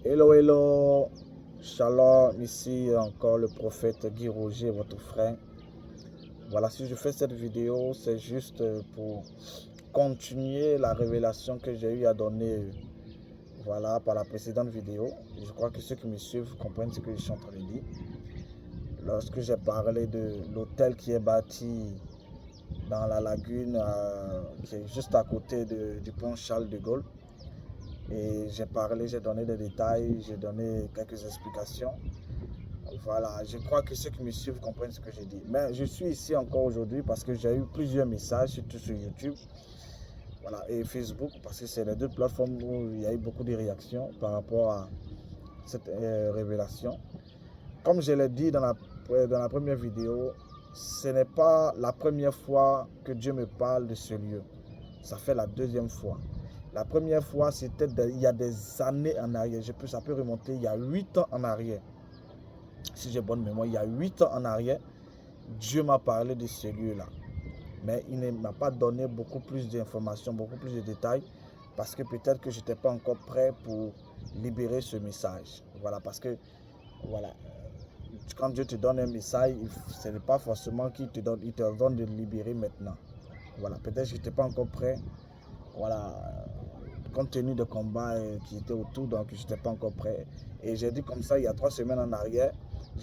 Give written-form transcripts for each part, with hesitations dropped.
Hello, hello, shalom, ici encore le prophète Guy Roger, votre frère. Voilà, si je fais cette vidéo, c'est juste pour continuer la révélation que j'ai eu à donner voilà, par la précédente vidéo. Je crois que ceux qui me suivent comprennent ce que je suis en train de dire. Lorsque j'ai parlé de l'hôtel qui est bâti dans la lagune, qui est juste à côté du pont Charles de Gaulle, et j'ai donné des détails, j'ai donné quelques explications. Voilà, je crois que ceux qui me suivent comprennent ce que je dis. Mais je suis ici encore aujourd'hui parce que j'ai eu plusieurs messages, surtout sur YouTube, voilà, et Facebook, parce que c'est les deux plateformes où il y a eu beaucoup de réactions par rapport à cette révélation. Comme je l'ai dit dans la première vidéo, ce n'est pas la première fois que Dieu me parle de ce lieu. Ça fait la deuxième fois. La première fois, c'était il y a des années en arrière. Ça peut remonter il y a 8 ans en arrière. Si j'ai bonne mémoire, il y a 8 ans en arrière, Dieu m'a parlé de ce lieu-là. Mais il ne m'a pas donné beaucoup plus d'informations, beaucoup plus de détails, parce que peut-être que je n'étais pas encore prêt pour libérer ce message. Voilà, parce que, voilà, quand Dieu te donne un message, ce n'est pas forcément qu'il te donne de le libérer maintenant. Voilà, peut-être que je n'étais pas encore prêt. Voilà, compte tenu des combats qui étaient autour, donc je n'étais pas encore prêt. Et j'ai dit comme ça il y a 3 semaines en arrière,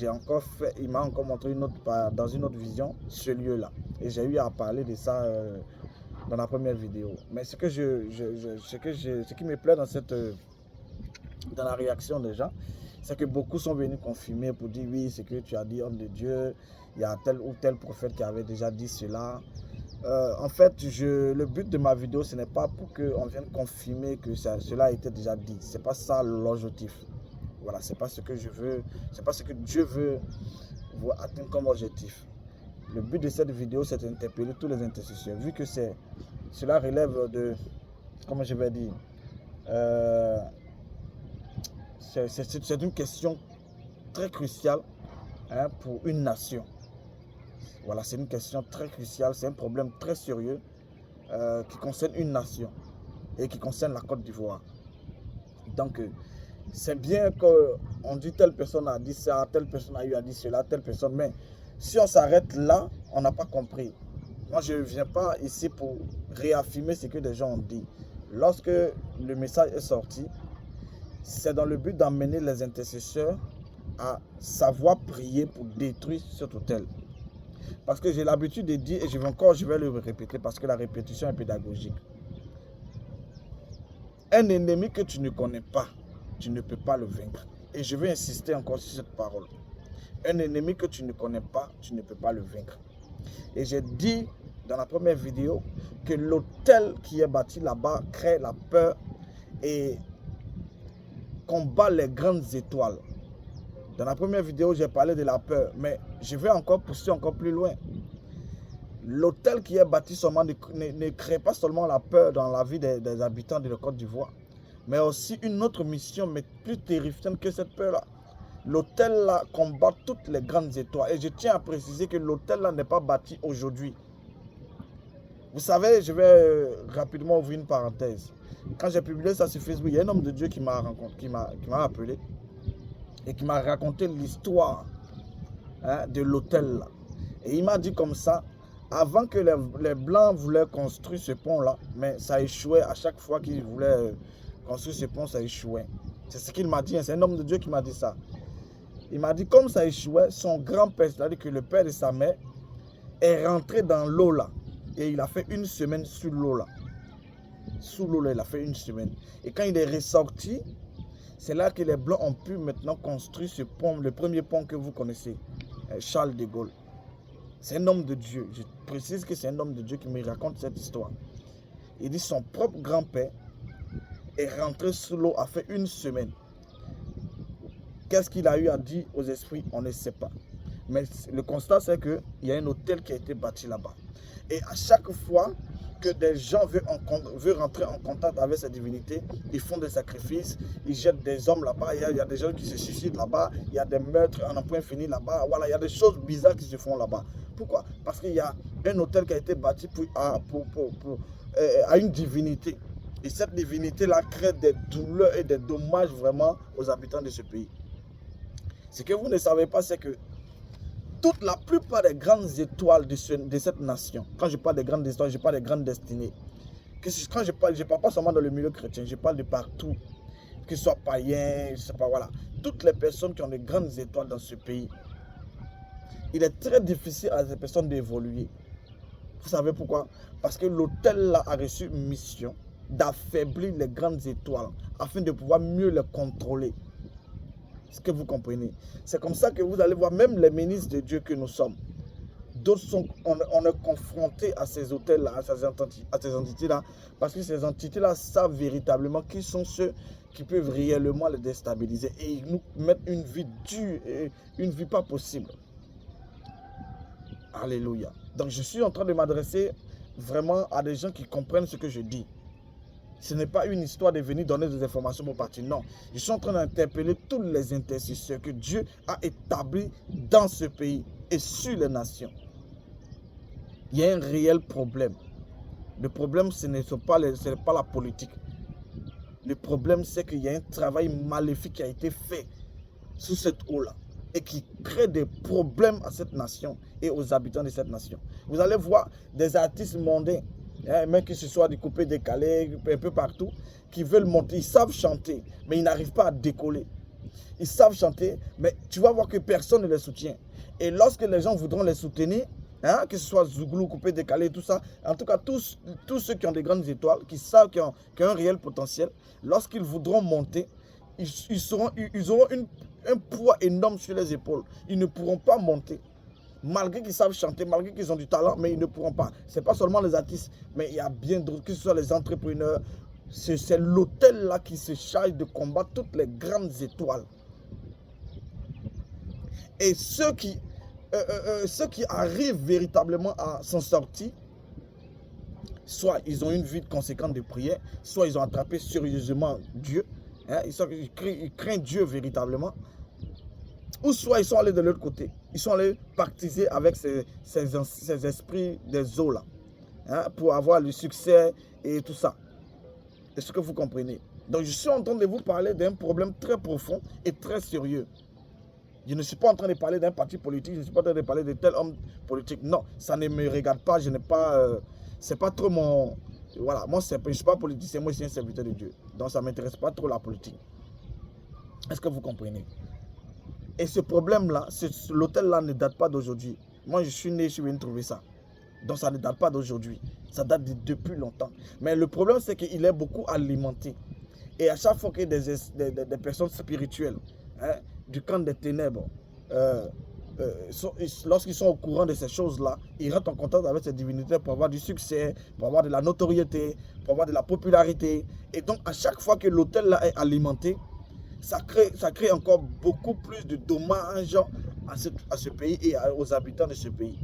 il m'a encore montré dans une autre vision ce lieu-là. Et j'ai eu à parler de ça dans la première vidéo. Mais ce qui me plaît dans la réaction des gens, c'est que beaucoup sont venus confirmer pour dire oui, ce que tu as dit, homme de Dieu, il y a tel ou tel prophète qui avait déjà dit cela. En fait, le but de ma vidéo, ce n'est pas pour qu'on vienne confirmer que cela a été déjà dit. Ce n'est pas ça l'objectif. Voilà, ce n'est pas ce que je veux, c'est pas ce que Dieu veut atteindre comme objectif. Le but de cette vidéo, c'est d'interpeller tous les intercesseurs. Vu que cela relève de, comment je vais dire, c'est une question très cruciale pour une nation. Voilà, c'est une question très cruciale, c'est un problème très sérieux qui concerne une nation et qui concerne la Côte d'Ivoire. Donc, c'est bien qu'on dit telle personne a dit ça, telle personne a eu à dire cela, telle personne, mais si on s'arrête là, on n'a pas compris. Moi, je ne viens pas ici pour réaffirmer ce que des gens ont dit. Lorsque le message est sorti, c'est dans le but d'emmener les intercesseurs à savoir prier pour détruire cet hôtel. Parce que j'ai l'habitude de dire, et je vais le répéter parce que la répétition est pédagogique. Un ennemi que tu ne connais pas, tu ne peux pas le vaincre. Et je vais insister encore sur cette parole. Un ennemi que tu ne connais pas, tu ne peux pas le vaincre. Et j'ai dit dans la première vidéo que l'hôtel qui est bâti là-bas crée la peur et combat les grandes étoiles. Dans la première vidéo, j'ai parlé de la peur, mais je vais encore pousser encore plus loin. L'hôtel qui est bâti seulement ne crée pas seulement la peur dans la vie des habitants de la Côte d'Ivoire, mais aussi une autre mission, mais plus terrifiante que cette peur-là. L'hôtel-là combat toutes les grandes étoiles. Et je tiens à préciser que l'hôtel-là n'est pas bâti aujourd'hui. Vous savez, je vais rapidement ouvrir une parenthèse. Quand j'ai publié ça sur Facebook, il y a un homme de Dieu qui m'a appelé et qui m'a raconté l'histoire de l'hôtel-là. Et il m'a dit comme ça, avant que les Blancs voulaient construire ce pont-là, mais ça échouait à chaque fois qu'ils voulaient construire ce pont, ça échouait. C'est ce qu'il m'a dit, c'est un homme de Dieu qui m'a dit ça. Il m'a dit, comme ça échouait, son grand-père, c'est-à-dire que le père de sa mère, est rentré dans l'eau là. Et il a fait une semaine sous l'eau là. Sous l'eau là, il a fait une semaine. Et quand il est ressorti, c'est là que les Blancs ont pu maintenant construire ce pont, le premier pont que vous connaissez, Charles de Gaulle. C'est un homme de Dieu. Je précise que c'est un homme de Dieu qui me raconte cette histoire. Il dit son propre grand-père est rentré sous l'eau, a fait une semaine. Qu'est-ce qu'il a eu à dire aux esprits? On ne sait pas. Mais le constat, c'est qu'il y a un hôtel qui a été bâti là-bas. Et à chaque fois que des gens veulent rentrer en contact avec cette divinité, ils font des sacrifices, ils jettent des hommes là-bas, il y a des gens qui se suicident là-bas, il y a des meurtres en un point fini là-bas, voilà, il y a des choses bizarres qui se font là-bas. Pourquoi? Parce qu'il y a un hôtel qui a été bâti à une divinité. Et cette divinité-là crée des douleurs et des dommages vraiment aux habitants de ce pays. Ce que vous ne savez pas, c'est que la plupart des grandes étoiles de cette nation, quand je parle des grandes étoiles, je parle des grandes destinées. Quand je parle pas seulement dans le milieu chrétien, je parle de partout, que ce soit païen, je sais pas, voilà. Toutes les personnes qui ont des grandes étoiles dans ce pays, il est très difficile à ces personnes d'évoluer. Vous savez pourquoi? Parce que l'autel là a reçu une mission d'affaiblir les grandes étoiles afin de pouvoir mieux les contrôler. Est-ce que vous comprenez? C'est comme ça que vous allez voir même les ministres de Dieu que nous sommes. D'autres on est confronté à ces hôtels-là, à ces entités-là, parce que ces entités-là savent véritablement qui sont ceux qui peuvent réellement les déstabiliser. Et ils nous mettent une vie dure, et une vie pas possible. Alléluia. Donc je suis en train de m'adresser vraiment à des gens qui comprennent ce que je dis. Ce n'est pas une histoire de venir donner des informations pour partir. Non. Je suis en train d'interpeller tous les intercesseurs que Dieu a établis dans ce pays et sur les nations. Il y a un réel problème. Le problème, ce n'est pas la politique. Le problème, c'est qu'il y a un travail maléfique qui a été fait sous cette eau-là et qui crée des problèmes à cette nation et aux habitants de cette nation. Vous allez voir des artistes mondains, même que ce soit découpés, décalés, un peu partout, qui veulent monter. Ils savent chanter, mais ils n'arrivent pas à décoller. Ils savent chanter, mais tu vas voir que personne ne les soutient. Et lorsque les gens voudront les soutenir, que ce soit Zouglou, coupé, décalé, tout ça, en tout cas, tous ceux qui ont des grandes étoiles, qui savent qu'ils ont un réel potentiel, lorsqu'ils voudront monter, ils auront un poids énorme sur les épaules. Ils ne pourront pas monter. Malgré qu'ils savent chanter, malgré qu'ils ont du talent, mais ils ne pourront pas. Ce n'est pas seulement les artistes, mais il y a bien d'autres, que ce soit les entrepreneurs. C'est l'autel là qui se charge de combattre toutes les grandes étoiles. Et ceux qui arrivent véritablement à s'en sortir, soit ils ont une vie conséquente de prière, soit ils ont attrapé sérieusement Dieu, ils craignent Dieu véritablement, ou soit ils sont allés de l'autre côté, ils sont allés pactiser avec ces esprits des eaux là, pour avoir le succès et tout ça. Est-ce que vous comprenez? Donc je suis en train de vous parler d'un problème très profond et très sérieux. Je ne suis pas en train de parler d'un parti politique, je ne suis pas en train de parler de tel homme politique. Non, ça ne me regarde pas, je n'ai pas... c'est pas trop mon... Voilà, moi je ne suis pas politicien, moi je suis un serviteur de Dieu. Donc ça ne m'intéresse pas trop la politique. Est-ce que vous comprenez? Et ce problème-là, l'hôtel-là ne date pas d'aujourd'hui. Moi je suis né, je suis venu trouver ça. Donc ça ne date pas d'aujourd'hui. Ça date depuis longtemps. Mais le problème c'est qu'il est beaucoup alimenté. Et à chaque fois qu'il y a des personnes spirituelles, du camp des ténèbres, lorsqu'ils sont au courant de ces choses-là, ils rentrent en contact avec ces divinités pour avoir du succès, pour avoir de la notoriété, pour avoir de la popularité. Et donc, à chaque fois que l'hôtel-là est alimenté, ça crée encore beaucoup plus de dommages à ce pays et aux habitants de ce pays.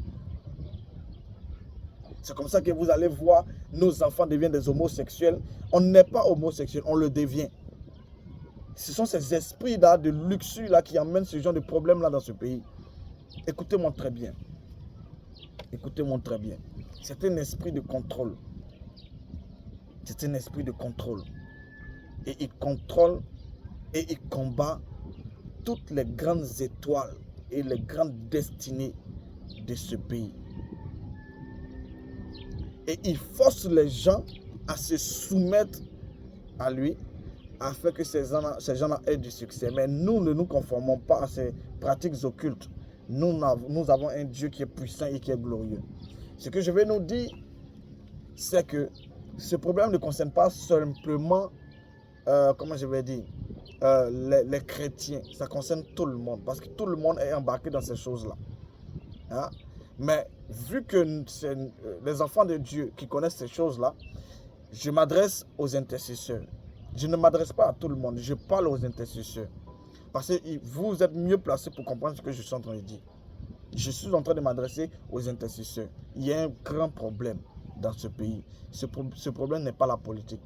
C'est comme ça que vous allez voir, nos enfants deviennent des homosexuels. On n'est pas homosexuel, on le devient. Ce sont ces esprits-là de luxure-là qui amènent ce genre de problème-là dans ce pays. Écoutez-moi très bien. Écoutez-moi très bien. C'est un esprit de contrôle. C'est un esprit de contrôle. Et il contrôle et il combat toutes les grandes étoiles et les grandes destinées de ce pays. Et il force les gens à se soumettre à lui afin que ces gens-là aient du succès. Mais nous ne nous conformons pas à ces pratiques occultes. Nous avons un Dieu qui est puissant et qui est glorieux. Ce que je vais nous dire, c'est que ce problème ne concerne pas simplement, comment je vais dire, les chrétiens. Ça concerne tout le monde, parce que tout le monde est embarqué dans ces choses-là. Mais vu que c'est les enfants de Dieu qui connaissent ces choses-là, je m'adresse aux intercesseurs. Je ne m'adresse pas à tout le monde, je parle aux intercesseurs. Parce que vous êtes mieux placés pour comprendre ce que je suis en train de dire. Je suis en train de m'adresser aux intercesseurs. Il y a un grand problème dans ce pays. Ce problème n'est pas la politique.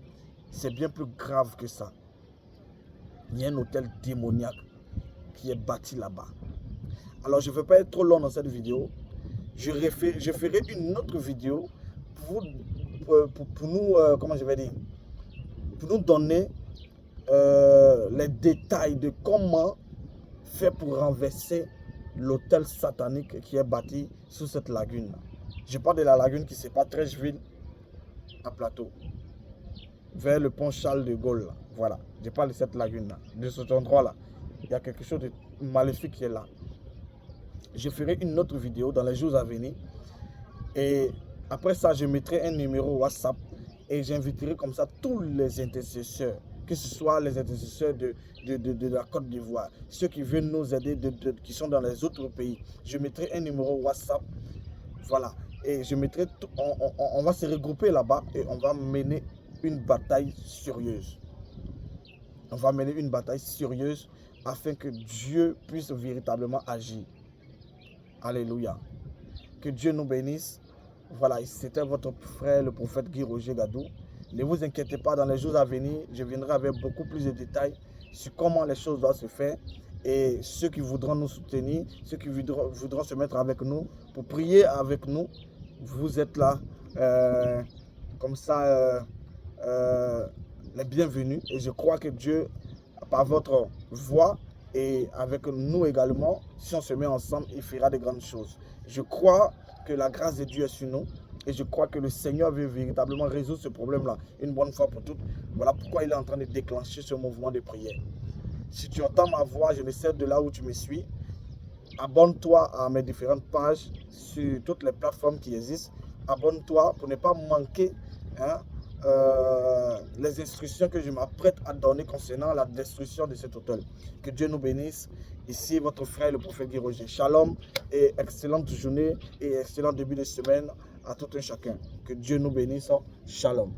C'est bien plus grave que ça. Il y a un hôtel démoniaque qui est bâti là-bas. Alors je ne veux pas être trop long dans cette vidéo. Je ferai une autre vidéo pour nous, comment je vais dire, pour nous donner les détails de comment faire pour renverser l'hôtel satanique qui est bâti sur cette lagune. Je parle de la lagune qui sépare Trècheville à Plateau, vers le pont Charles de Gaulle. Là. Voilà, je parle de cette lagune-là, de cet endroit-là. Il y a quelque chose de maléfique qui est là. Je ferai une autre vidéo dans les jours à venir. Et après ça, je mettrai un numéro WhatsApp et j'inviterai comme ça tous les intercesseurs, que ce soit les intercesseurs de la Côte d'Ivoire, ceux qui veulent nous aider, qui sont dans les autres pays. Je mettrai un numéro WhatsApp, voilà. Et je mettrai, on va se regrouper là-bas et on va mener une bataille sérieuse. On va mener une bataille sérieuse afin que Dieu puisse véritablement agir. Alléluia. Que Dieu nous bénisse. Voilà, c'était votre frère, le prophète Guy Roger Gadou. Ne vous inquiétez pas, dans les jours à venir, je viendrai avec beaucoup plus de détails sur comment les choses doivent se faire. Et ceux qui voudront nous soutenir, ceux qui voudront se mettre avec nous, pour prier avec nous, vous êtes là, comme ça, les bienvenus. Et je crois que Dieu, par votre voix et avec nous également, si on se met ensemble, il fera de grandes choses. Je crois que la grâce de Dieu est sur nous. Et je crois que le Seigneur veut véritablement résoudre ce problème-là une bonne fois pour toutes. Voilà pourquoi il est en train de déclencher ce mouvement de prière. Si tu entends ma voix, je ne sais de là où tu me suis, abonne-toi à mes différentes pages sur toutes les plateformes qui existent. Abonne-toi pour ne pas manquer les instructions que je m'apprête à donner concernant la destruction de cet hôtel. Que Dieu nous bénisse. Ici, votre frère, le prophète Guy Roger. Shalom et excellente journée et excellent début de semaine à tout un chacun. Que Dieu nous bénisse. Shalom.